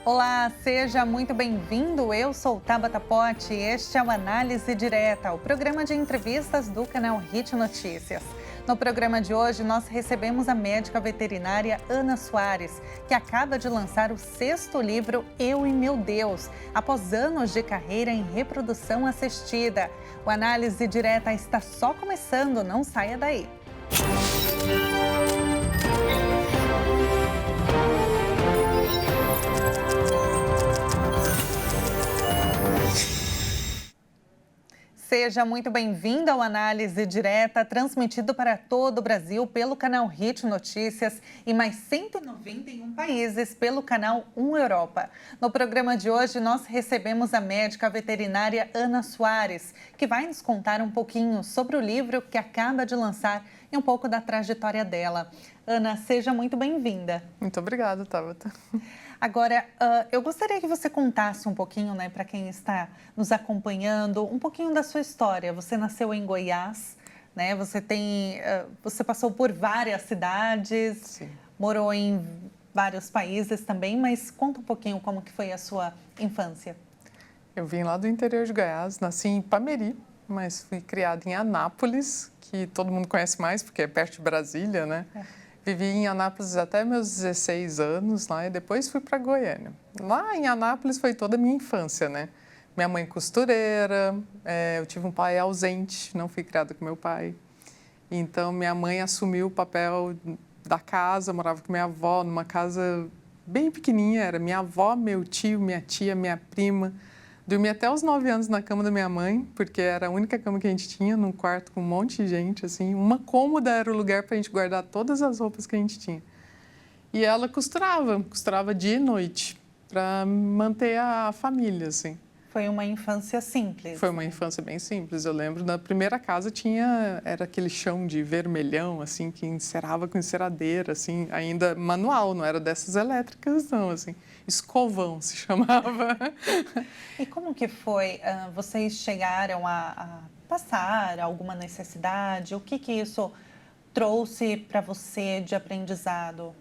Olá, seja muito bem-vindo. Eu sou Tabata Pote e este é o Análise Direta, o programa de entrevistas do canal Hit Notícias. No programa de hoje, nós recebemos a médica veterinária Ana Soares, que acaba de lançar o 6º livro Eu e Meu Deus, após anos de carreira em reprodução assistida. O Análise Direta está só começando, não saia daí. Seja muito bem-vindo ao Análise Direta, transmitido para todo o Brasil pelo canal Hit Notícias e mais 191 países pelo canal 1 Europa. No programa de hoje, nós recebemos a médica veterinária Ana Soares, que vai nos contar um pouquinho sobre o livro que acaba de lançar e um pouco da trajetória dela. Ana, seja muito bem-vinda. Muito obrigada, Tabata. Agora, eu gostaria que você contasse um pouquinho, né, para quem está nos acompanhando, um pouquinho da sua história. Você nasceu em Goiás, né? Você passou por várias cidades, Sim. Morou em vários países também, mas conta um pouquinho como que foi a sua infância. Eu vim lá do interior de Goiás, nasci em Ipameri, mas fui criada em Anápolis, que todo mundo conhece mais porque é perto de Brasília, né? Vivi em Anápolis até meus 16 anos lá e depois fui para Goiânia. Lá em Anápolis foi toda a minha infância, né? Minha mãe costureira, eu tive um pai ausente, não fui criada com meu pai. Então, minha mãe assumiu o papel da casa, morava com minha avó numa casa bem pequenininha. Era minha avó, meu tio, minha tia, minha prima. Dormi até os 9 anos na cama da minha mãe, porque era a única cama que a gente tinha, num quarto com um monte de gente, assim. Uma cômoda era o lugar para a gente guardar todas as roupas que a gente tinha. E ela costurava dia e noite, para manter a família, assim. Foi uma infância simples. Foi uma infância bem simples. Eu lembro, na primeira casa era aquele chão de vermelhão, assim, que encerava com enceradeira, assim, ainda manual, não era dessas elétricas, não, assim. Escovão se chamava. E como que foi? Vocês chegaram a passar alguma necessidade? O que isso trouxe para você de aprendizado?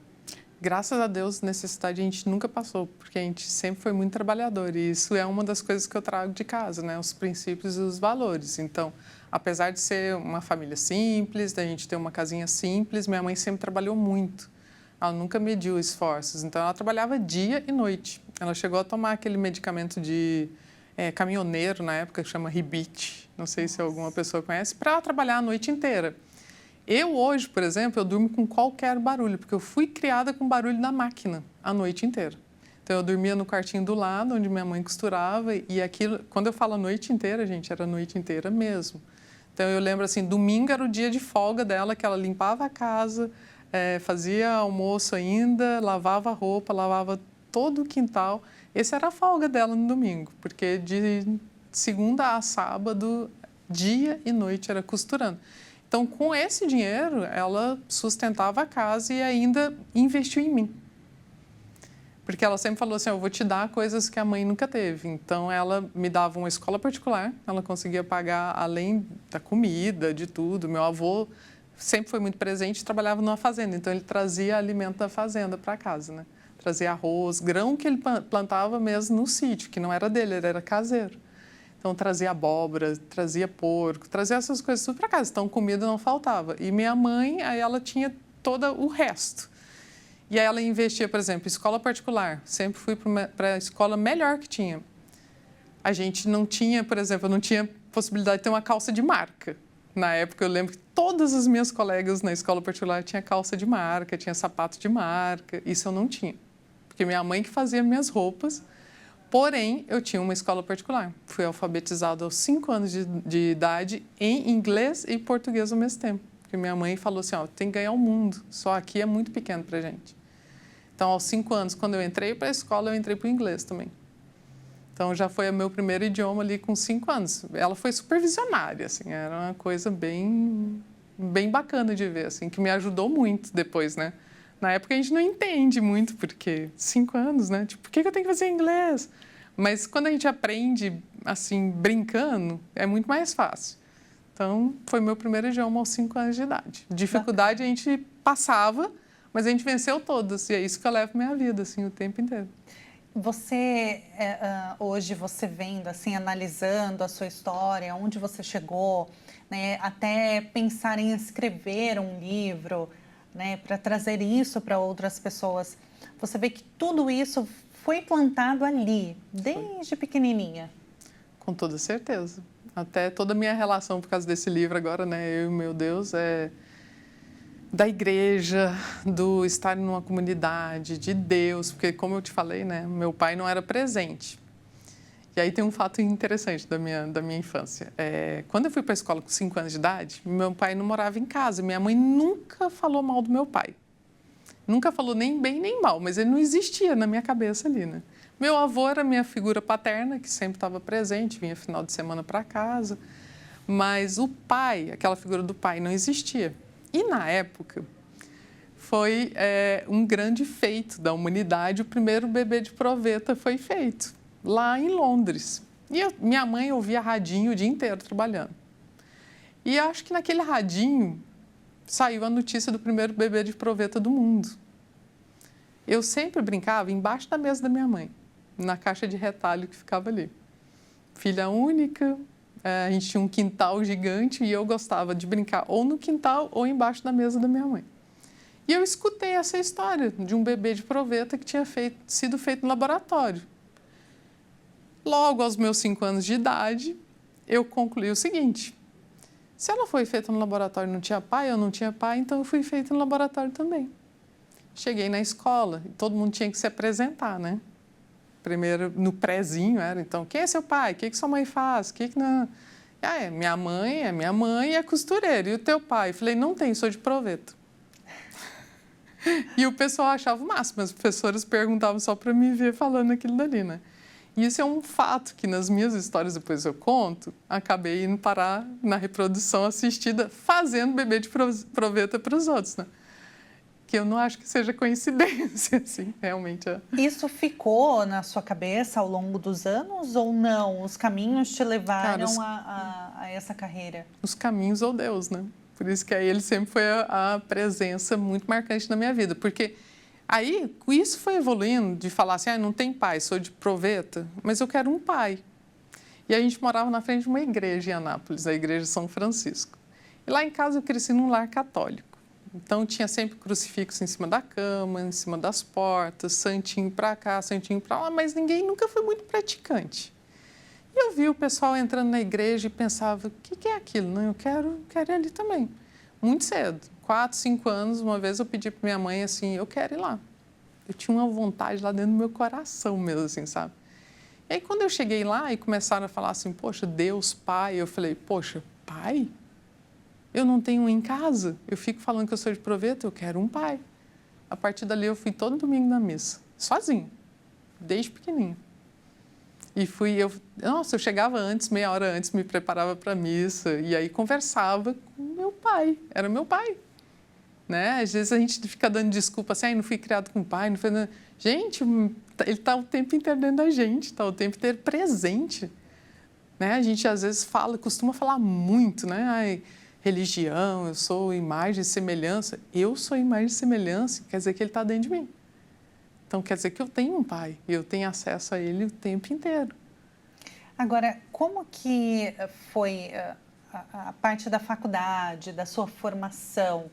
Graças a Deus, necessidade a gente nunca passou, porque a gente sempre foi muito trabalhador e isso é uma das coisas que eu trago de casa, né? Os princípios e os valores. Então, apesar de ser uma família simples, da gente ter uma casinha simples, minha mãe sempre trabalhou muito. Ela nunca mediu esforços, então ela trabalhava dia e noite. Ela chegou a tomar aquele medicamento de caminhoneiro na época, que chama Ribite, não sei se alguma pessoa conhece, para trabalhar a noite inteira. Eu hoje, por exemplo, eu durmo com qualquer barulho, porque eu fui criada com barulho da máquina a noite inteira. Então, eu dormia no quartinho do lado, onde minha mãe costurava, e aquilo, quando eu falo a noite inteira, gente, era a noite inteira mesmo. Então, eu lembro assim, domingo era o dia de folga dela, que ela limpava a casa, fazia almoço ainda, lavava a roupa, lavava todo o quintal. Essa era a folga dela no domingo, porque de segunda a sábado, dia e noite, era costurando. Então, com esse dinheiro, ela sustentava a casa e ainda investiu em mim. Porque ela sempre falou assim, eu vou te dar coisas que a mãe nunca teve. Então, ela me dava uma escola particular, ela conseguia pagar além da comida, de tudo. Meu avô sempre foi muito presente e trabalhava numa fazenda, então ele trazia alimento da fazenda para casa, né? Trazia arroz, grão que ele plantava mesmo no sítio, que não era dele, ele era caseiro. Então, trazia abóbora, trazia porco, trazia essas coisas tudo para casa. Então, comida não faltava. E minha mãe, aí ela tinha todo o resto. E aí ela investia, por exemplo, em escola particular. Sempre fui para a escola melhor que tinha. A gente não tinha, por exemplo, não tinha possibilidade de ter uma calça de marca. Na época, eu lembro que todas as minhas colegas na escola particular tinham calça de marca, tinha sapato de marca. Isso eu não tinha. Porque minha mãe que fazia minhas roupas. Porém, eu tinha uma escola particular. Fui alfabetizada aos 5 anos de idade em inglês e português ao mesmo tempo. Porque minha mãe falou assim, tem que ganhar o mundo, só aqui é muito pequeno para a gente. Então, aos 5 anos, quando eu entrei para a escola, eu entrei para o inglês também. Então, já foi o meu primeiro idioma ali com 5 anos. Ela foi supervisionária, assim, era uma coisa bem bacana de ver, assim, que me ajudou muito depois, né? Na época a gente não entende muito, porque 5 anos, né? Tipo, por que eu tenho que fazer inglês? Mas quando a gente aprende, assim, brincando, é muito mais fácil. Então, foi meu primeiro idioma aos 5 anos de idade. Dificuldade a gente passava, mas a gente venceu todas. E é isso que eu levo minha vida, assim, o tempo inteiro. Você, hoje, você vendo, assim, analisando a sua história, onde você chegou, né, até pensar em escrever um livro, né, para trazer isso para outras pessoas, você vê que tudo isso foi plantado ali, desde pequenininha. Com toda certeza. Até toda a minha relação por causa desse livro agora, né? Eu e meu Deus, é da igreja, do estar numa comunidade, de Deus, porque como eu te falei, né? Meu pai não era presente. E aí tem um fato interessante da minha infância. Quando eu fui para a escola com 5 anos de idade, meu pai não morava em casa. Minha mãe nunca falou mal do meu pai. Nunca falou nem bem nem mal, mas ele não existia na minha cabeça ali, né? Meu avô era minha figura paterna, que sempre estava presente, vinha final de semana para casa. Mas o pai, aquela figura do pai, não existia. E na época, foi um grande feito da humanidade, o primeiro bebê de proveta foi feito, lá em Londres. E minha mãe ouvia radinho o dia inteiro trabalhando. E acho que naquele radinho saiu a notícia do primeiro bebê de proveta do mundo. Eu sempre brincava embaixo da mesa da minha mãe, na caixa de retalho que ficava ali. Filha única, a gente tinha um quintal gigante e eu gostava de brincar ou no quintal ou embaixo da mesa da minha mãe. E eu escutei essa história de um bebê de proveta que tinha sido feito no laboratório. Logo aos meus 5 anos de idade, eu concluí o seguinte: se ela foi feita no laboratório e não tinha pai, eu não tinha pai, então eu fui feita no laboratório também. Cheguei na escola, todo mundo tinha que se apresentar, né? Primeiro, no prézinho, era, então, quem é seu pai? O que sua mãe faz? O que não... minha mãe é costureira. E o teu pai? Eu falei, não tem, sou de proveta. E o pessoal achava o máximo, as professoras perguntavam só para me ver falando aquilo dali, né? E isso é um fato que nas minhas histórias, depois eu conto, acabei indo parar na reprodução assistida, fazendo bebê de proveta para os outros, né? Que eu não acho que seja coincidência, assim, realmente é. Isso ficou na sua cabeça ao longo dos anos ou não? Os caminhos te levaram a essa carreira? Os caminhos ou Deus, né? Por isso que aí ele sempre foi a presença muito marcante na minha vida, porque aí isso foi evoluindo de falar assim, não tem pai, sou de proveta, mas eu quero um pai. E a gente morava na frente de uma igreja em Anápolis, a igreja de São Francisco. E lá em casa eu cresci num lar católico. Então, tinha sempre crucifixo em cima da cama, em cima das portas, santinho para cá, santinho para lá, mas ninguém nunca foi muito praticante. E eu vi o pessoal entrando na igreja e pensava, o que é aquilo? Não, eu quero ir ali também. Muito cedo, 4, 5 anos, uma vez eu pedi para minha mãe assim, eu quero ir lá. Eu tinha uma vontade lá dentro do meu coração mesmo, assim, sabe? E aí, quando eu cheguei lá e começaram a falar assim, poxa, Deus, Pai, eu falei, poxa, Pai? Eu não tenho um em casa. Eu fico falando que eu sou de proveta, eu quero um pai. A partir dali, eu fui todo domingo na missa, sozinho, desde pequenininho. E eu chegava antes, meia hora antes, me preparava para a missa, e aí conversava com meu pai, era meu pai. Né? Às vezes a gente fica dando desculpa assim, não fui criado com pai, não foi... Gente, ele está o tempo inteiro dentro da gente, está o tempo inteiro presente. Né? A gente às vezes costuma falar muito, né? Religião, eu sou imagem e semelhança. Eu sou imagem e semelhança, quer dizer que ele está dentro de mim. Então, quer dizer que eu tenho um pai e eu tenho acesso a ele o tempo inteiro. Agora, como que foi a parte da faculdade, da sua formação?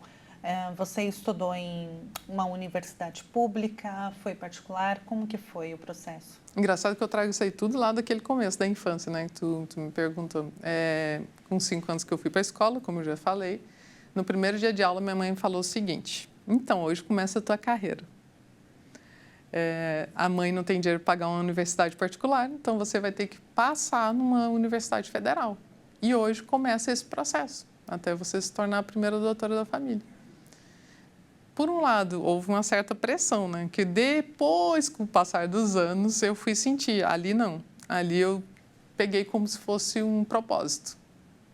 Você estudou em uma universidade pública, foi particular? Como que foi o processo? Engraçado que eu trago isso aí tudo lá daquele começo da infância, né? Que tu me perguntou. Com 5 anos que eu fui para a escola, como eu já falei, no primeiro dia de aula minha mãe falou o seguinte, então, hoje começa a tua carreira. A mãe não tem dinheiro para pagar uma universidade particular, então você vai ter que passar numa universidade federal. E hoje começa esse processo, até você se tornar a primeira doutora da família. Por um lado, houve uma certa pressão, né? Que depois, com o passar dos anos, eu fui sentir. Ali não. Ali eu peguei como se fosse um propósito.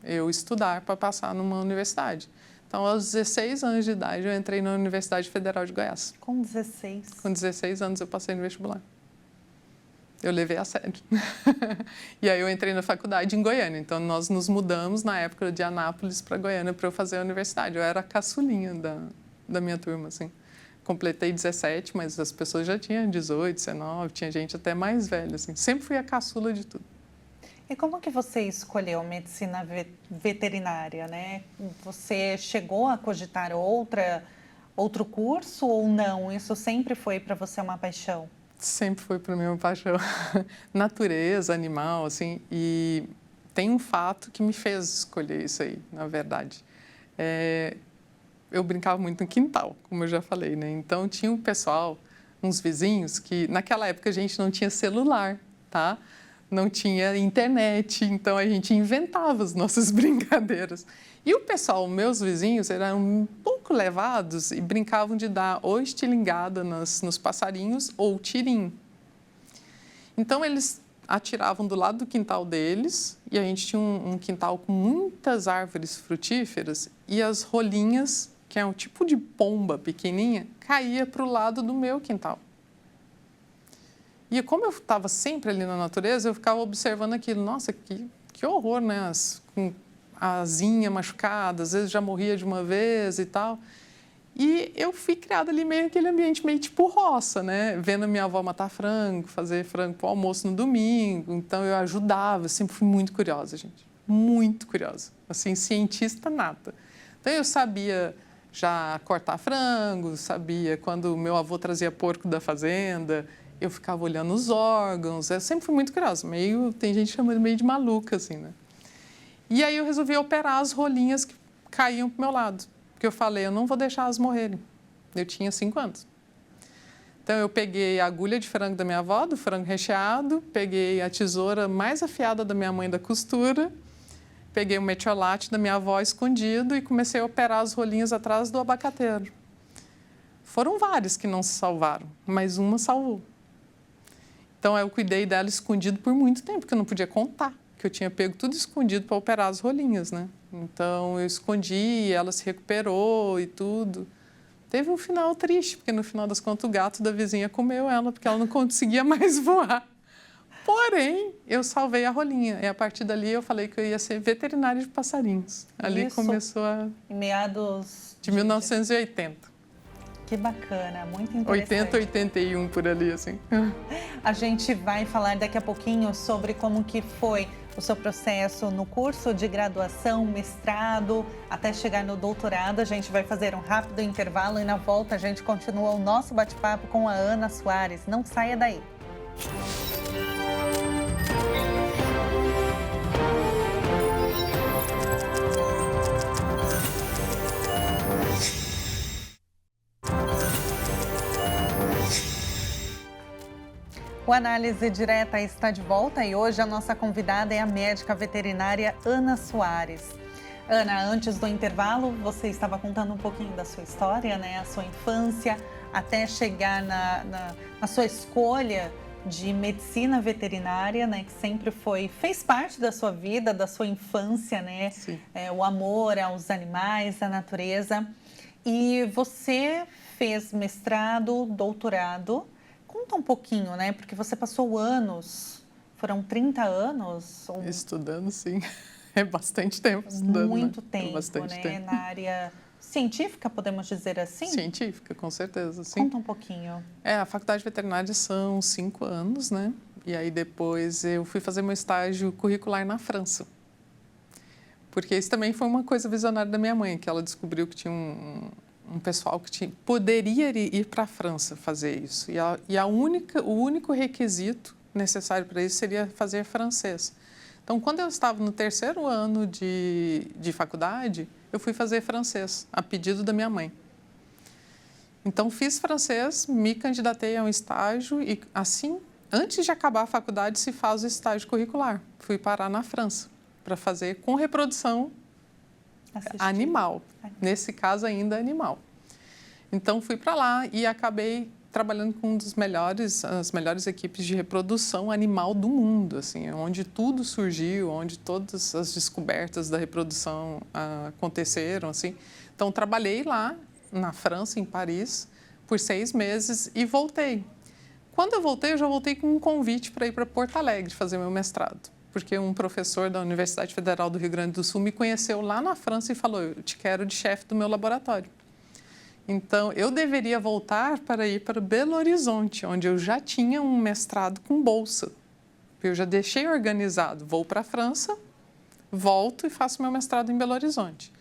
Eu estudar para passar numa universidade. Então, aos 16 anos de idade, eu entrei na Universidade Federal de Goiás. Com 16? Com 16 anos, eu passei no vestibular. Eu levei a sério. E aí, eu entrei na faculdade em Goiânia. Então, nós nos mudamos, na época de Anápolis, para Goiânia, para eu fazer a universidade. Eu era a caçulinha da minha turma, assim. completei 17, mas as pessoas já tinham 18, 19, tinha gente até mais velha, assim. Sempre fui a caçula de tudo. E como que você escolheu medicina veterinária, né? Você chegou a cogitar outro curso ou não? Isso sempre foi para você uma paixão? Sempre foi para mim uma paixão. Natureza, animal, assim. E tem um fato que me fez escolher isso aí, na verdade. Eu brincava muito no quintal, como eu já falei, né? Então, tinha um pessoal, uns vizinhos, que naquela época a gente não tinha celular, tá? Não tinha internet, então a gente inventava as nossas brincadeiras. E o pessoal, meus vizinhos, eram um pouco levados e brincavam de dar ou estilingada nos passarinhos ou tirim. Então, eles atiravam do lado do quintal deles e a gente tinha um quintal com muitas árvores frutíferas e as rolinhas, que é um tipo de pomba pequenininha, caía para o lado do meu quintal. E como eu estava sempre ali na natureza, eu ficava observando aquilo. Nossa, que horror, né? Com a asinha machucada, às vezes já morria de uma vez e tal. E eu fui criada ali meio aquele ambiente meio tipo roça, né? Vendo a minha avó matar frango, fazer frango para o almoço no domingo. Então, eu ajudava. Eu sempre fui muito curiosa, gente. Muito curiosa. Assim, cientista nata. Então, eu sabia já cortar frango, sabia quando meu avô trazia porco da fazenda, eu ficava olhando os órgãos. Eu sempre fui muito curiosa. Tem gente chamando meio de maluca, assim, né? E aí, eu resolvi operar as rolinhas que caíam para o meu lado. Porque eu falei, eu não vou deixar elas morrerem. Eu tinha 5 anos. Então, eu peguei a agulha de frango da minha avó, do frango recheado, peguei a tesoura mais afiada da minha mãe da costura, peguei o metiolate da minha avó escondido e comecei a operar as rolinhas atrás do abacateiro. Foram várias que não se salvaram, mas uma salvou. Então, eu cuidei dela escondido por muito tempo, porque eu não podia contar, que eu tinha pego tudo escondido para operar as rolinhas, né? Então, eu escondi, ela se recuperou e tudo. Teve um final triste, porque no final das contas o gato da vizinha comeu ela, porque ela não conseguia mais voar. Porém, eu salvei a rolinha. E a partir dali eu falei que eu ia ser veterinária de passarinhos. Ali Isso, começou em meados de 1980. Que bacana, muito interessante. 80, 81 por ali, assim. A gente vai falar daqui a pouquinho sobre como que foi o seu processo no curso de graduação, mestrado, até chegar no doutorado. A gente vai fazer um rápido intervalo e na volta a gente continua o nosso bate-papo com a Ana Soares. Não saia daí. O Análise Direta está de volta e hoje a nossa convidada é a médica veterinária Ana Soares. Ana, antes do intervalo, você estava contando um pouquinho da sua história, né? A sua infância, até chegar na sua escolha de medicina veterinária, né? Que sempre fez parte da sua vida, da sua infância, né? Sim. O amor aos animais, à natureza. E você fez mestrado, doutorado. Conta um pouquinho, né? Porque você passou anos, foram 30 anos? Estudando, sim. É bastante tempo estudando, muito né? tempo, bastante né? tempo. Na área científica, podemos dizer assim? Científica, com certeza, sim. Conta um pouquinho. A faculdade veterinária são 5 anos, né? E aí depois eu fui fazer meu estágio curricular na França. Porque isso também foi uma coisa visionária da minha mãe, que ela descobriu que tinha um pessoal que poderia ir para a França fazer isso. O único requisito necessário para isso seria fazer francês. Então, quando eu estava no 3º ano de faculdade, eu fui fazer francês, a pedido da minha mãe. Então, fiz francês, me candidatei a um estágio e, assim, antes de acabar a faculdade, se faz o estágio curricular. Fui parar na França para fazer com reprodução animal. Nesse caso, ainda animal. Então, fui para lá e acabei trabalhando com as melhores equipes de reprodução animal do mundo, assim, onde tudo surgiu, onde todas as descobertas da reprodução aconteceram, assim. Então, trabalhei lá na França, em Paris, por 6 meses e voltei. Quando eu já voltei com um convite para ir para Porto Alegre fazer meu mestrado, porque um professor da Universidade Federal do Rio Grande do Sul me conheceu lá na França e falou, eu te quero de chefe do meu laboratório. Então, eu deveria voltar para ir para Belo Horizonte, onde eu já tinha um mestrado com bolsa. Eu já deixei organizado, vou para a França, volto e faço meu mestrado em Belo Horizonte.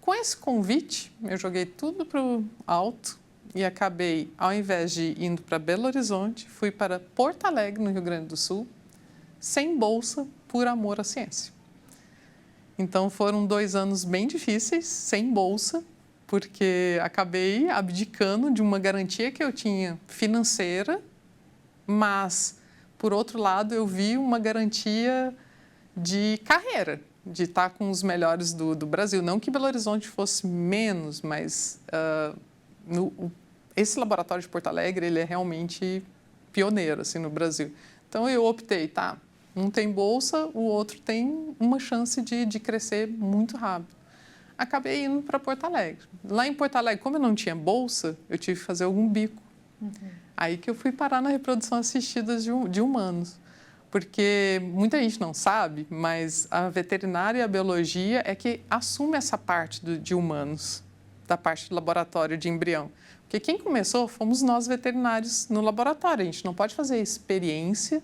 Com esse convite, eu joguei tudo para o alto e acabei, ao invés de indo para Belo Horizonte, fui para Porto Alegre, no Rio Grande do Sul, sem bolsa, por amor à ciência. Então, foram 2 anos bem difíceis, sem bolsa, porque acabei abdicando de uma garantia que eu tinha financeira, mas, por outro lado, eu vi uma garantia de carreira, de estar com os melhores do Brasil. Não que Belo Horizonte fosse menos, mas esse laboratório de Porto Alegre, ele é realmente pioneiro assim, no Brasil. Então, eu optei, tá, um tem bolsa, o outro tem uma chance de crescer muito rápido. Acabei indo para Porto Alegre. Lá em Porto Alegre, como eu não tinha bolsa, eu tive que fazer algum bico. Aí que eu fui parar na reprodução assistida de humanos. Porque muita gente não sabe, mas a veterinária e a biologia é que assume essa parte de humanos, da parte do laboratório de embrião. Porque quem começou fomos nós veterinários no laboratório. A gente não pode fazer experiência,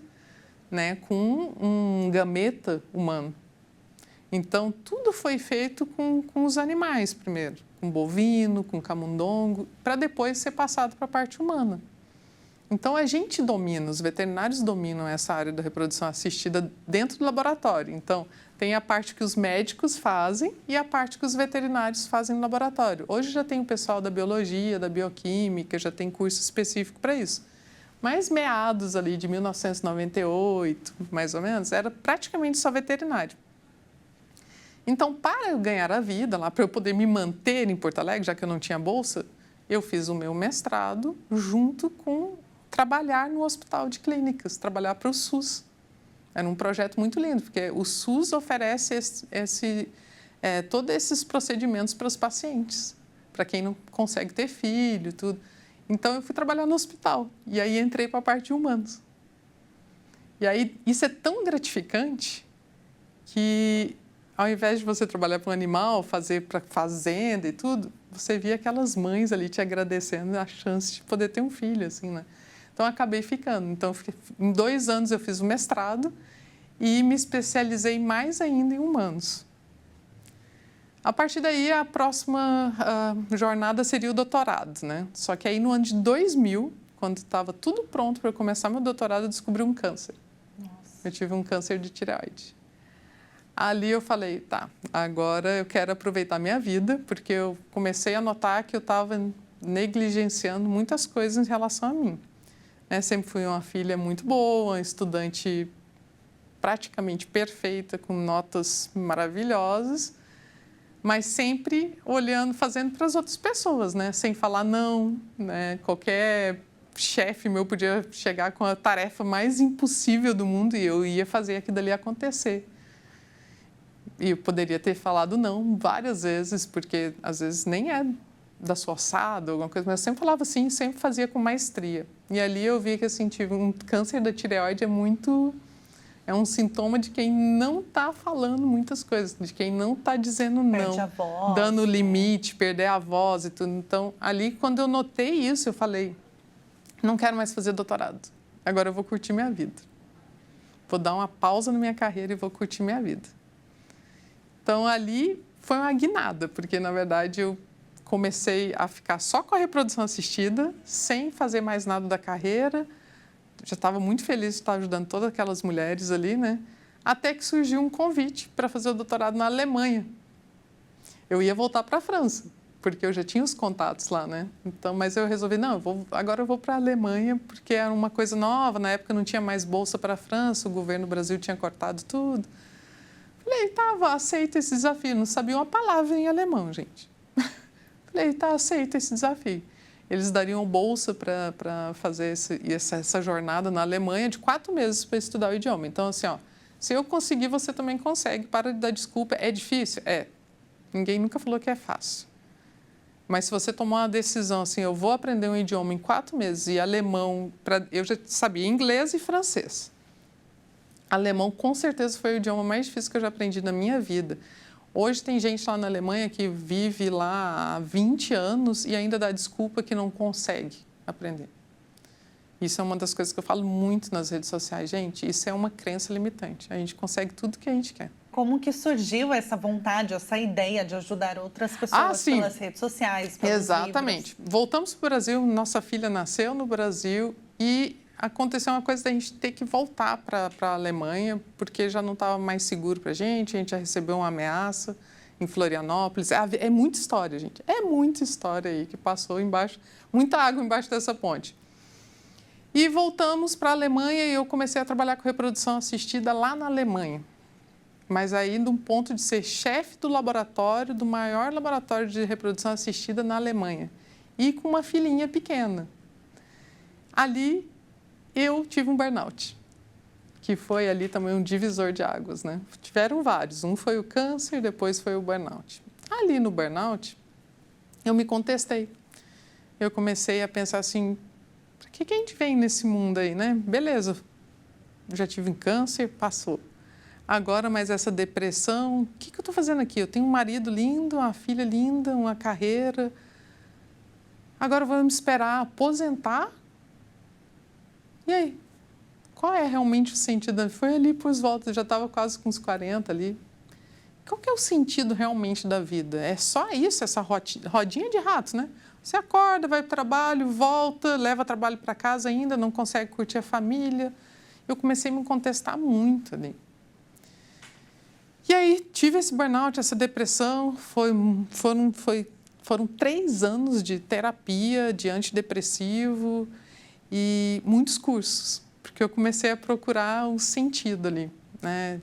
né, com um gameta humano. Então, tudo foi feito com os animais primeiro, com bovino, com camundongo, para depois ser passado para a parte humana. Então, a gente domina, os veterinários dominam essa área da reprodução assistida dentro do laboratório. Então, tem a parte que os médicos fazem e a parte que os veterinários fazem no laboratório. Hoje já tem o pessoal da biologia, da bioquímica, já tem curso específico para isso. Mas meados ali de 1998, mais ou menos, era praticamente só veterinário. Então, para eu ganhar a vida lá, para eu poder me manter em Porto Alegre, já que eu não tinha bolsa, eu fiz o meu mestrado junto com trabalhar no hospital de clínicas, trabalhar para o SUS. Era um projeto muito lindo, porque o SUS oferece todos esses procedimentos para os pacientes, para quem não consegue ter filho, tudo. Então, eu fui trabalhar no hospital e aí entrei para a parte de humanos. E aí, isso é tão gratificante que, ao invés de você trabalhar para um animal, fazer para fazenda e tudo, você via aquelas mães ali te agradecendo a chance de poder ter um filho, assim, né? Então, eu acabei ficando. Então, em 2 anos eu fiz o mestrado e me especializei mais ainda em humanos. A partir daí, a próxima jornada seria o doutorado, né? Só que aí, no ano de 2000, quando estava tudo pronto para eu começar meu doutorado, eu descobri um câncer. Nossa. Eu tive um câncer de tireoide. Ali eu falei, tá, agora eu quero aproveitar minha vida, porque eu comecei a notar que eu estava negligenciando muitas coisas em relação a mim. Sempre fui uma filha muito boa, estudante praticamente perfeita, com notas maravilhosas, mas sempre olhando, fazendo para as outras pessoas, né? Sem falar não, né? Qualquer chefe meu podia chegar com a tarefa mais impossível do mundo e eu ia fazer aquilo ali acontecer. E eu poderia ter falado não várias vezes, porque às vezes nem é da sua ossada, alguma coisa, mas eu sempre falava sim, sempre fazia com maestria. E ali eu vi que assim, tive um câncer da tireoide é um sintoma de quem não está falando muitas coisas, de quem não está dizendo não, perde a voz, dando limite, perder a voz e tudo. Então, ali, quando eu notei isso, eu falei, não quero mais fazer doutorado, agora eu vou curtir minha vida. Vou dar uma pausa na minha carreira e vou curtir minha vida. Então, ali foi uma guinada, porque, na verdade, eu comecei a ficar só com a reprodução assistida, sem fazer mais nada da carreira. Já estava muito feliz de estar ajudando todas aquelas mulheres ali, né? Até que surgiu um convite para fazer o doutorado na Alemanha. Eu ia voltar para a França, porque eu já tinha os contatos lá, né? Então, mas eu resolvi, não, agora eu vou para a Alemanha, porque era uma coisa nova, na época não tinha mais bolsa para a França, o governo do Brasil tinha cortado tudo. Falei, tá, aceita esse desafio. Não sabia uma palavra em alemão, gente. Falei, tá, aceita esse desafio. Eles dariam bolsa para fazer essa jornada na Alemanha de 4 meses para estudar o idioma. Então, assim, ó, se eu conseguir, você também consegue. Para de dar desculpa. É difícil? É. Ninguém nunca falou que é fácil. Mas se você tomar uma decisão assim, eu vou aprender um idioma em 4 meses e alemão, eu já sabia inglês e francês. Alemão, com certeza, foi o idioma mais difícil que eu já aprendi na minha vida. Hoje tem gente lá na Alemanha que vive lá há 20 anos e ainda dá desculpa que não consegue aprender. Isso é uma das coisas que eu falo muito nas redes sociais. Gente, isso é uma crença limitante. A gente consegue tudo que a gente quer. Como que surgiu essa vontade, essa ideia de ajudar outras pessoas pelas redes sociais, pelos Exatamente. livros? Voltamos para o Brasil, nossa filha nasceu no Brasil e aconteceu uma coisa da gente ter que voltar para a Alemanha, porque já não estava mais seguro para a gente já recebeu uma ameaça em Florianópolis. É muita história, gente. É muita história aí que passou embaixo, muita água embaixo dessa ponte. E voltamos para a Alemanha e eu comecei a trabalhar com reprodução assistida lá na Alemanha. Mas aí, de um ponto de ser chefe do laboratório, do maior laboratório de reprodução assistida na Alemanha. E com uma filhinha pequena. Ali, eu tive um burnout, que foi ali também um divisor de águas, né? Tiveram vários. Um foi o câncer, depois foi o burnout. Ali no burnout, eu me contestei. Eu comecei a pensar assim, para que a gente vem nesse mundo aí, né? Beleza, já tive um câncer, passou. Agora, mais essa depressão, o que eu estou fazendo aqui? Eu tenho um marido lindo, uma filha linda, uma carreira. Agora vamos esperar aposentar? E aí? Qual é realmente o sentido? Foi ali por volta, já estava quase com uns 40 ali. Qual que é o sentido realmente da vida? É só isso, essa rodinha de ratos, né? Você acorda, vai para o trabalho, volta, leva trabalho para casa ainda, não consegue curtir a família. Eu comecei a me contestar muito ali. E aí tive esse burnout, essa depressão, foram 3 anos de terapia, de antidepressivo e muitos cursos, porque eu comecei a procurar um sentido ali, né?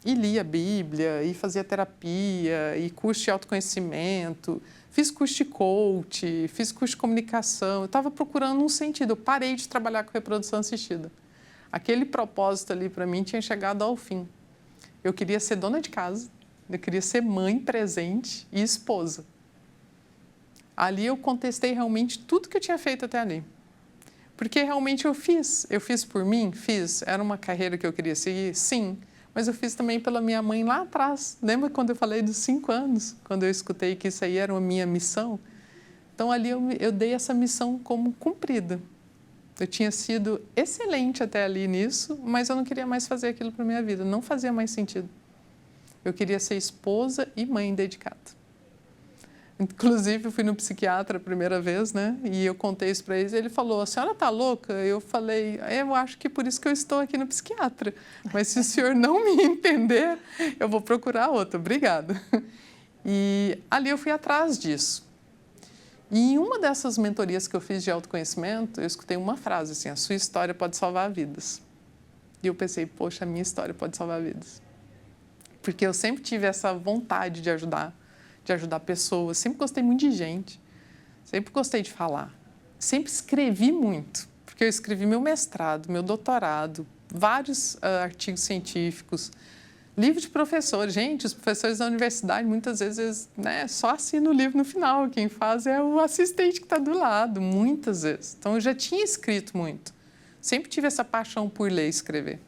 E lia a Bíblia, e fazia terapia, e curso de autoconhecimento, fiz curso de coach, fiz curso de comunicação, eu estava procurando um sentido, eu parei de trabalhar com reprodução assistida. Aquele propósito ali para mim tinha chegado ao fim. Eu queria ser dona de casa, eu queria ser mãe presente e esposa. Ali eu contestei realmente tudo que eu tinha feito até ali. Porque realmente eu fiz por mim, era uma carreira que eu queria seguir, sim, mas eu fiz também pela minha mãe lá atrás. Lembra quando eu falei dos 5 anos, quando eu escutei que isso aí era a minha missão? Então ali eu dei essa missão como cumprida. Eu tinha sido excelente até ali nisso, mas eu não queria mais fazer aquilo para a minha vida, não fazia mais sentido. Eu queria ser esposa e mãe dedicada. Inclusive, eu fui no psiquiatra a primeira vez, né? E eu contei isso para ele e ele falou, a senhora está louca? Eu falei, eu acho que por isso que eu estou aqui no psiquiatra. Mas se o senhor não me entender, eu vou procurar outro. Obrigada. E ali eu fui atrás disso. E em uma dessas mentorias que eu fiz de autoconhecimento, eu escutei uma frase assim, a sua história pode salvar vidas. E eu pensei, poxa, a minha história pode salvar vidas. Porque eu sempre tive essa vontade de ajudar pessoas, sempre gostei muito de gente, sempre gostei de falar, sempre escrevi muito, porque eu escrevi meu mestrado, meu doutorado, vários artigos científicos, livro de professor. Gente, os professores da universidade, muitas vezes, né, só assinam o livro no final. Quem faz é o assistente que está do lado, muitas vezes. Então, eu já tinha escrito muito. Sempre tive essa paixão por ler e escrever.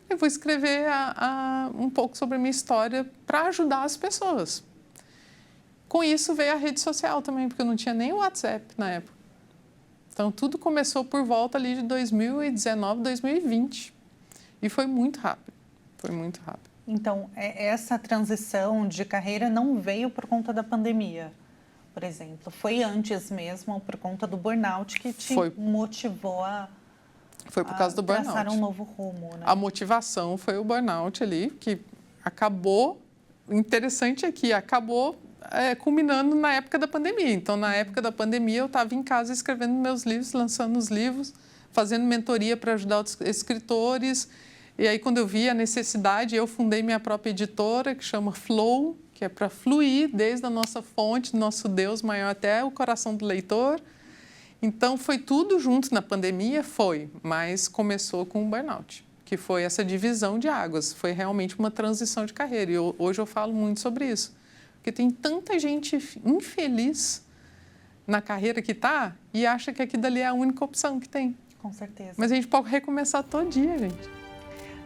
Eu vou escrever um pouco sobre a minha história para ajudar as pessoas. Com isso, veio a rede social também, porque eu não tinha nem o WhatsApp na época. Então, tudo começou por volta ali de 2019, 2020. E foi muito rápido. Foi muito rápido. Então, essa transição de carreira não veio por conta da pandemia, por exemplo. Foi antes mesmo, por conta do burnout, que te motivou a Foi por causa do burnout. Traçar um novo rumo, né? A motivação foi o burnout ali, que acabou, interessante aqui, acabou culminando na época da pandemia. Então, na época da pandemia, eu estava em casa escrevendo meus livros, lançando os livros, fazendo mentoria para ajudar outros escritores. E aí, quando eu vi a necessidade, eu fundei minha própria editora, que chama Flow, que é para fluir desde a nossa fonte, do nosso Deus maior até o coração do leitor. Então, foi tudo junto na pandemia, mas começou com o burnout, que foi essa divisão de águas, foi realmente uma transição de carreira. E hoje eu falo muito sobre isso, porque tem tanta gente infeliz na carreira que está e acha que aquilo dali é a única opção que tem. Com certeza. Mas a gente pode recomeçar todo dia, gente.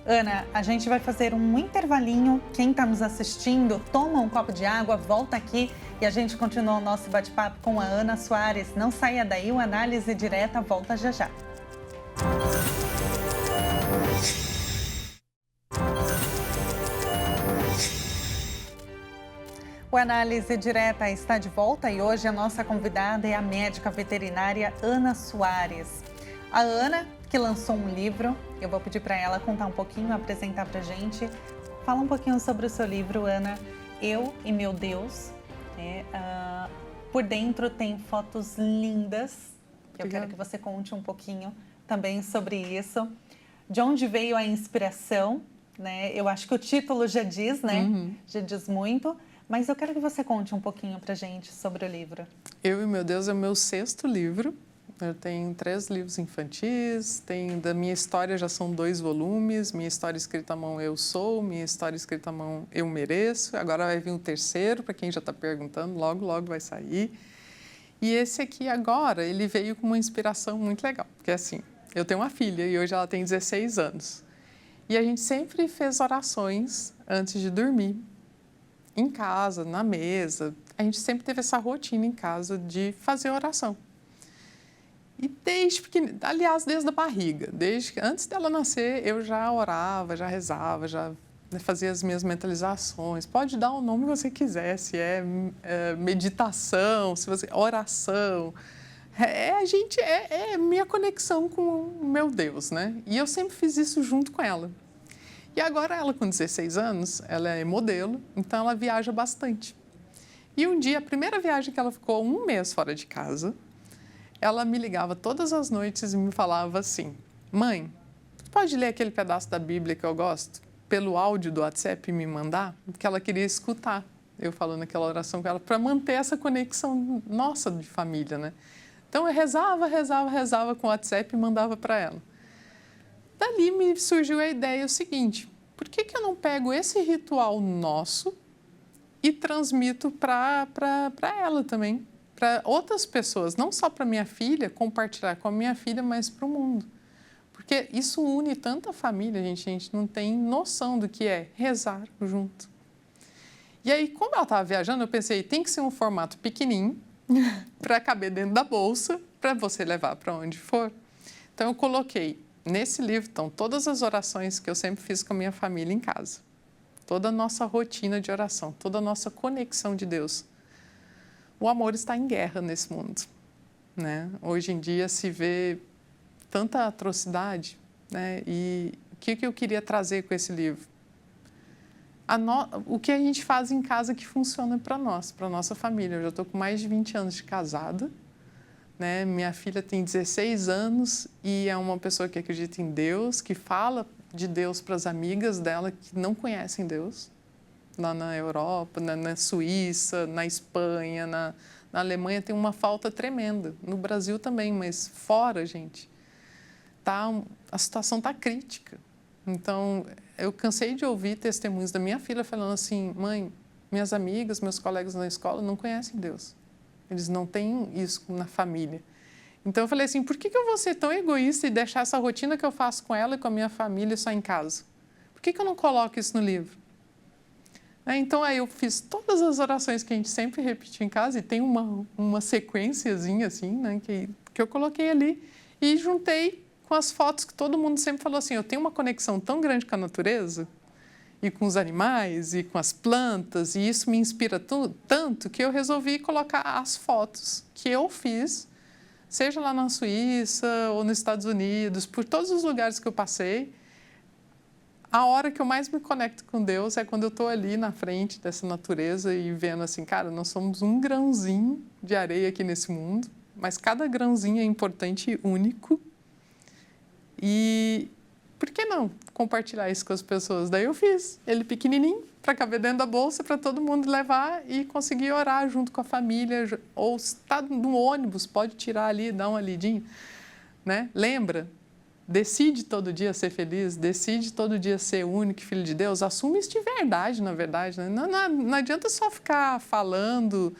Ana, a gente vai fazer um intervalinho. Quem está nos assistindo, toma um copo de água, volta aqui e a gente continua o nosso bate-papo com a Ana Soares. Não saia daí, o Análise Direta volta já já. O Análise Direta está de volta e hoje a nossa convidada é a médica veterinária Ana Soares. A Ana, que lançou um livro, eu vou pedir para ela contar um pouquinho, apresentar para a gente. Fala um pouquinho sobre o seu livro, Ana. Eu e Meu Deus. Por dentro tem fotos lindas. Eu quero que você conte um pouquinho também sobre isso. De onde veio a inspiração, né? Eu acho que o título já diz, né? Já diz muito. Mas eu quero que você conte um pouquinho para a gente sobre o livro. Eu e Meu Deus é o meu 6º livro. Eu tenho 3 livros infantis, da minha história já são 2 volumes, minha história escrita à mão Eu Sou, minha história escrita à mão Eu Mereço, agora vai vir um 3º, para quem já está perguntando, logo, logo vai sair. E esse aqui agora, ele veio com uma inspiração muito legal, porque assim, eu tenho uma filha e hoje ela tem 16 anos. E a gente sempre fez orações antes de dormir, em casa, na mesa. A gente sempre teve essa rotina em casa de fazer oração. E desde pequena, aliás, desde a barriga, antes dela nascer, eu já orava, já rezava, já fazia as minhas mentalizações. Pode dar o nome que você quiser, se é meditação, se você oração. É minha conexão com o meu Deus, né? E eu sempre fiz isso junto com ela. E agora ela, com 16 anos, ela é modelo, então ela viaja bastante. E um dia, a primeira viagem que ela ficou 1 mês fora de casa, ela me ligava todas as noites e me falava assim: mãe, pode ler aquele pedaço da Bíblia que eu gosto? Pelo áudio do WhatsApp e me mandar? Porque ela queria escutar eu falando aquela oração com ela, para manter essa conexão nossa de família, né? Então eu rezava com o WhatsApp e mandava para ela. Dali me surgiu a ideia seguinte: por que eu não pego esse ritual nosso e transmito para ela também? Para outras pessoas, não só para minha filha, compartilhar com a minha filha, mas para o mundo. Porque isso une tanta família, a gente não tem noção do que é rezar junto. E aí, como ela estava viajando, eu pensei, tem que ser um formato pequenininho, para caber dentro da bolsa, para você levar para onde for. Então, eu coloquei nesse livro, todas as orações que eu sempre fiz com a minha família em casa. Toda a nossa rotina de oração, toda a nossa conexão de Deus. O amor está em guerra nesse mundo, né? Hoje em dia se vê tanta atrocidade, né? E o que eu queria trazer com esse livro? O que a gente faz em casa que funciona para nós, para a nossa família. Eu já estou com mais de 20 anos de casada, né? Minha filha tem 16 anos e é uma pessoa que acredita em Deus, que fala de Deus para as amigas dela que não conhecem Deus. Lá na Europa, na Suíça, na Espanha, na Alemanha tem uma falta tremenda. No Brasil também, mas fora, gente, a situação está crítica. Então, eu cansei de ouvir testemunhos da minha filha falando assim: mãe, minhas amigas, meus colegas na escola não conhecem Deus. Eles não têm isso na família. Então, eu falei assim, por que eu vou ser tão egoísta e deixar essa rotina que eu faço com ela e com a minha família só em casa? Por que eu não coloco isso no livro? Então, aí eu fiz todas as orações que a gente sempre repetiu em casa e tem uma sequenciazinha assim, né, que eu coloquei ali e juntei com as fotos que todo mundo sempre falou assim, eu tenho uma conexão tão grande com a natureza e com os animais e com as plantas e isso me inspira tanto que eu resolvi colocar as fotos que eu fiz, seja lá na Suíça ou nos Estados Unidos, por todos os lugares que eu passei. A hora que eu mais me conecto com Deus é quando eu estou ali na frente dessa natureza e vendo assim, cara, nós somos um grãozinho de areia aqui nesse mundo, mas cada grãozinho é importante e único. E por que não compartilhar isso com as pessoas? Daí eu fiz ele pequenininho, para caber dentro da bolsa, para todo mundo levar e conseguir orar junto com a família. Ou se está no ônibus, pode tirar ali, dar uma lidinha, né? Lembra? Decide todo dia ser feliz, decide todo dia ser o único filho de Deus, assume isso de verdade, na verdade. Né? Não adianta só ficar falando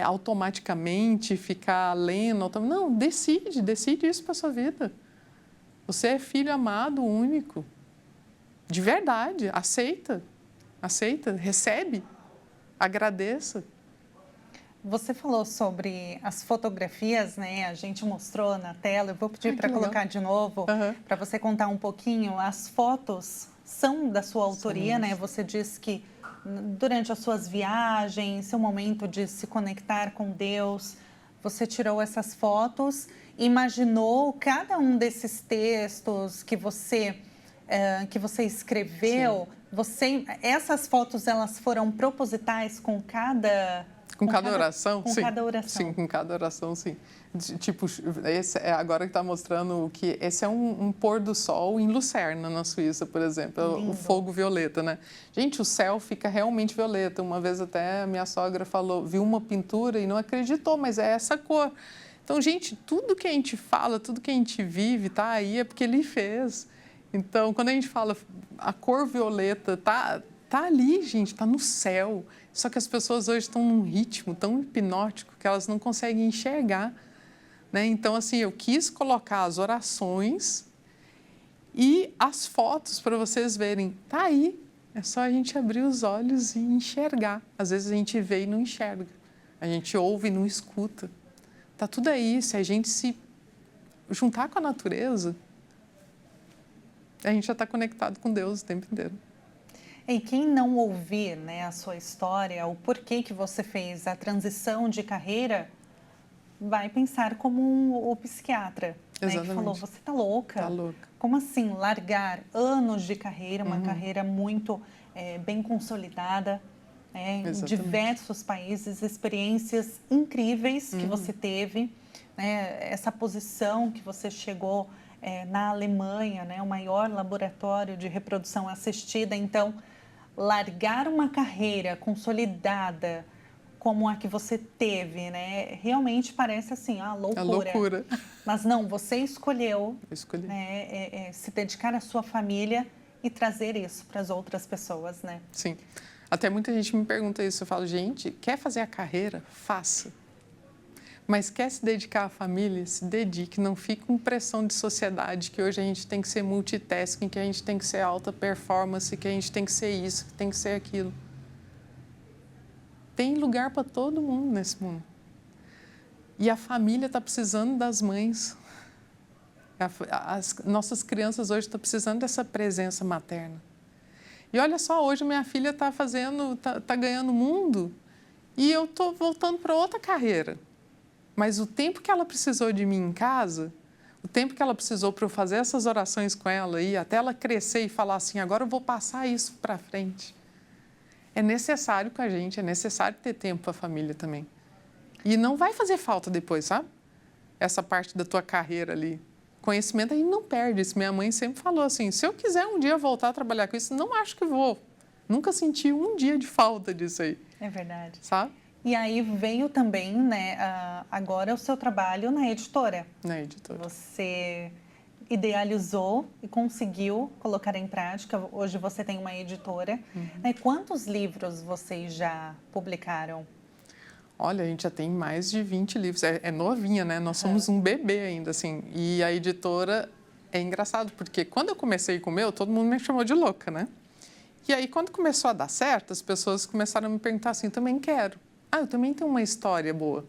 automaticamente, ficar lendo. Não, decide isso para a sua vida. Você é filho amado, único. De verdade, aceita, recebe, agradeça. Você falou sobre as fotografias, né? A gente mostrou na tela. Eu vou pedir para colocar de novo, para você contar um pouquinho. As fotos são da sua autoria, né? Você diz que durante as suas viagens, seu momento de se conectar com Deus, você tirou essas fotos, imaginou cada um desses textos que você escreveu. Essas fotos, elas foram propositais com cada... Com cada oração? Com sim. cada oração. Sim, com cada oração, sim. Tipo, esse é agora que está mostrando que esse é um pôr do sol em Lucerna, na Suíça, por exemplo. Lindo. O fogo violeta, né? Gente, o céu fica realmente violeta. Uma vez até a minha sogra falou, viu uma pintura e não acreditou, mas é essa cor. Então, gente, tudo que a gente fala, tudo que a gente vive, tá aí, é porque Ele fez. Então, quando a gente fala a cor violeta, tá ali, gente, tá no céu. Só que as pessoas hoje estão num ritmo tão hipnótico que elas não conseguem enxergar, né? Então, assim, eu quis colocar as orações e as fotos para vocês verem. Tá aí, é só a gente abrir os olhos e enxergar. Às vezes a gente vê e não enxerga. A gente ouve e não escuta. Tá tudo aí. Se a gente se juntar com a natureza, a gente já está conectado com Deus o tempo inteiro. E quem não ouvir, né, a sua história, o porquê que você fez a transição de carreira, vai pensar como o psiquiatra, né, que falou, você está louca. Tá louca. Como assim largar anos de carreira, uma carreira muito bem consolidada, né, em diversos países, experiências incríveis que você teve, né, essa posição que você chegou na Alemanha, né, o maior laboratório de reprodução assistida. Então, largar uma carreira consolidada como a que você teve, né, realmente parece assim, loucura. A loucura. Mas não, você escolheu, escolhi. Né, se dedicar à sua família e trazer isso para as outras pessoas, né? Sim. Até muita gente me pergunta isso. Eu falo, gente, quer fazer a carreira? Faça. Mas quer se dedicar à família? Se dedique. Não fique com pressão de sociedade, que hoje a gente tem que ser multitasking, que a gente tem que ser alta performance, que a gente tem que ser isso, que tem que ser aquilo. Tem lugar para todo mundo nesse mundo. E a família está precisando das mães. As nossas crianças hoje estão precisando dessa presença materna. E olha só, hoje minha filha está ganhando o mundo e eu estou voltando para outra carreira. Mas o tempo que ela precisou de mim em casa, o tempo que ela precisou para eu fazer essas orações com ela e até ela crescer e falar assim, agora eu vou passar isso para frente. É necessário com a gente, é necessário ter tempo para a família também. E não vai fazer falta depois, sabe? Essa parte da tua carreira ali. Conhecimento a gente não perde. Isso minha mãe sempre falou assim, se eu quiser um dia voltar a trabalhar com isso, não acho que vou. Nunca senti um dia de falta disso aí. É verdade. Sabe? E aí veio também, né, agora o seu trabalho na editora. Na editora. Você idealizou e conseguiu colocar em prática. Hoje você tem uma editora. Né? Quantos livros vocês já publicaram? Olha, a gente já tem mais de 20 livros. É novinha, né? Nós somos um bebê ainda, assim. E a editora é engraçado, porque quando eu comecei com o meu, todo mundo me chamou de louca, né? E aí, quando começou a dar certo, as pessoas começaram a me perguntar assim, também quero. Eu também tenho uma história boa.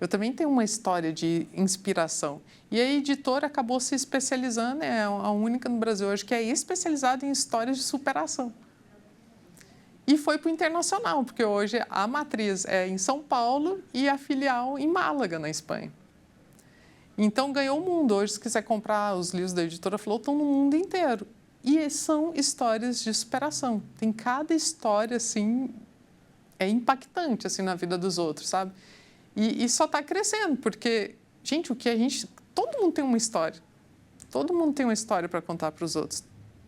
Eu também tenho uma história de inspiração. E a editora acabou se especializando, é a única no Brasil hoje que é especializada em histórias de superação. E foi para o internacional, porque hoje a matriz é em São Paulo e a filial em Málaga, na Espanha. Então, ganhou o mundo. Hoje, se quiser comprar os livros da editora Flow, estão no mundo inteiro. E são histórias de superação. Tem cada história, assim, é impactante, assim, na vida dos outros, sabe? E só está crescendo, porque, gente, todo mundo tem uma história. Todo mundo tem uma história para contar para os outros.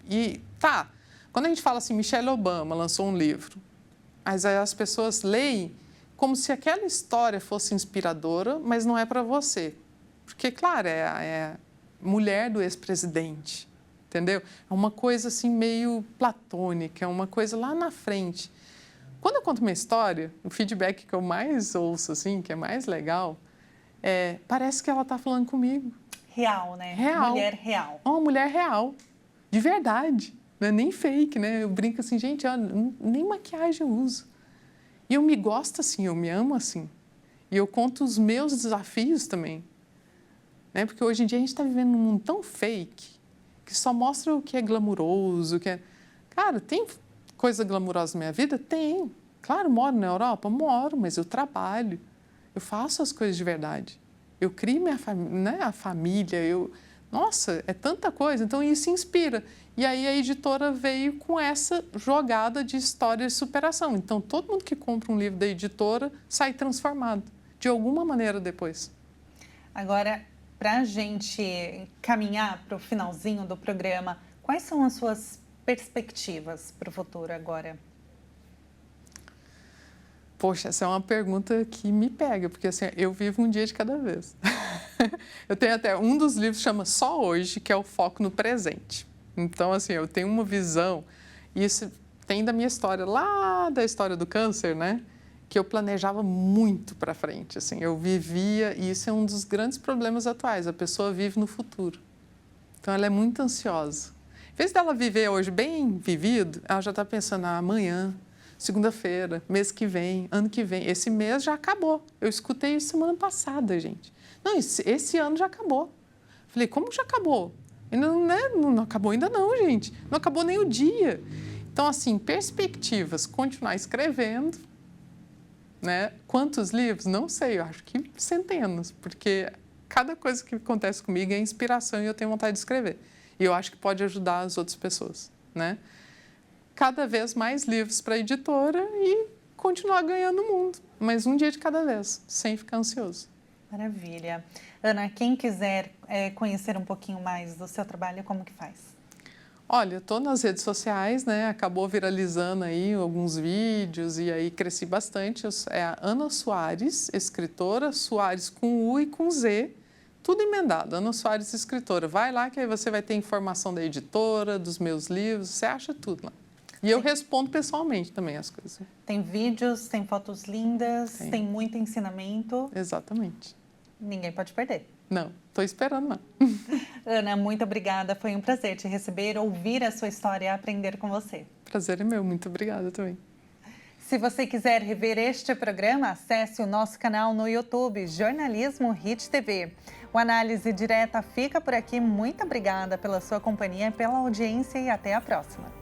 E, quando a gente fala assim, Michelle Obama lançou um livro, mas aí as pessoas leem como se aquela história fosse inspiradora, mas não é para você. Porque, claro, é a mulher do ex-presidente, entendeu? É uma coisa assim meio platônica, é uma coisa lá na frente. Quando eu conto minha história, o feedback que eu mais ouço, assim, que é mais legal, parece que ela está falando comigo. Real, né? Real. Mulher real. Uma mulher real, de verdade. não é nem fake, né? Eu brinco assim, gente, olha, nem maquiagem eu uso. E eu me gosto assim, eu me amo assim. E eu conto os meus desafios também. Né? Porque hoje em dia a gente está vivendo num mundo tão fake que só mostra o que é glamuroso, o que é... Cara, tem coisa glamurosa na minha vida? Tem. Claro, moro na Europa? Moro, mas eu trabalho. Eu faço as coisas de verdade. Eu crio a família, Nossa, é tanta coisa. Então, isso inspira. E aí, a editora veio com essa jogada de história de superação. Então, todo mundo que compra um livro da editora sai transformado, de alguma maneira depois. Agora, para a gente caminhar para o finalzinho do programa, quais são as suas perspectivas para o futuro agora? Poxa, essa é uma pergunta que me pega, porque assim, eu vivo um dia de cada vez. Eu tenho até um dos livros chama Só Hoje, que é o foco no presente. Então, assim, eu tenho uma visão, e isso tem da minha história, lá da história do câncer, né? Que eu planejava muito para frente, assim, eu vivia, e isso é um dos grandes problemas atuais, a pessoa vive no futuro. Então, ela é muito ansiosa. Em vez dela viver hoje bem vivido, ela já está pensando, amanhã, segunda-feira, mês que vem, ano que vem. Esse mês já acabou. Eu escutei isso semana passada, gente. Não, esse ano já acabou. Falei, como já acabou? Ainda não acabou ainda não, gente. Não acabou nem o dia. Então, assim, perspectivas, continuar escrevendo, né? Quantos livros? Não sei, eu acho que centenas, porque cada coisa que acontece comigo é inspiração e eu tenho vontade de escrever. E eu acho que pode ajudar as outras pessoas, né? Cada vez mais livros para a editora e continuar ganhando o mundo, mas um dia de cada vez, sem ficar ansioso. Maravilha. Ana, quem quiser conhecer um pouquinho mais do seu trabalho, como que faz? Olha, estou nas redes sociais, né? Acabou viralizando aí alguns vídeos e aí cresci bastante. É a Ana Soares, escritora, Soares com U e com Z, tudo emendado. Ana Soares, escritora. Vai lá que aí você vai ter informação da editora, dos meus livros, você acha tudo lá. E eu respondo pessoalmente também as coisas. Tem vídeos, tem fotos lindas, tem muito ensinamento. Exatamente. Ninguém pode perder. Não, estou esperando lá. Ana, muito obrigada. Foi um prazer te receber, ouvir a sua história e aprender com você. Prazer é meu. Muito obrigada também. Se você quiser rever este programa, acesse o nosso canal no YouTube, Jornalismo Hit TV. O Análise Direta fica por aqui. Muito obrigada pela sua companhia, pela audiência e até a próxima.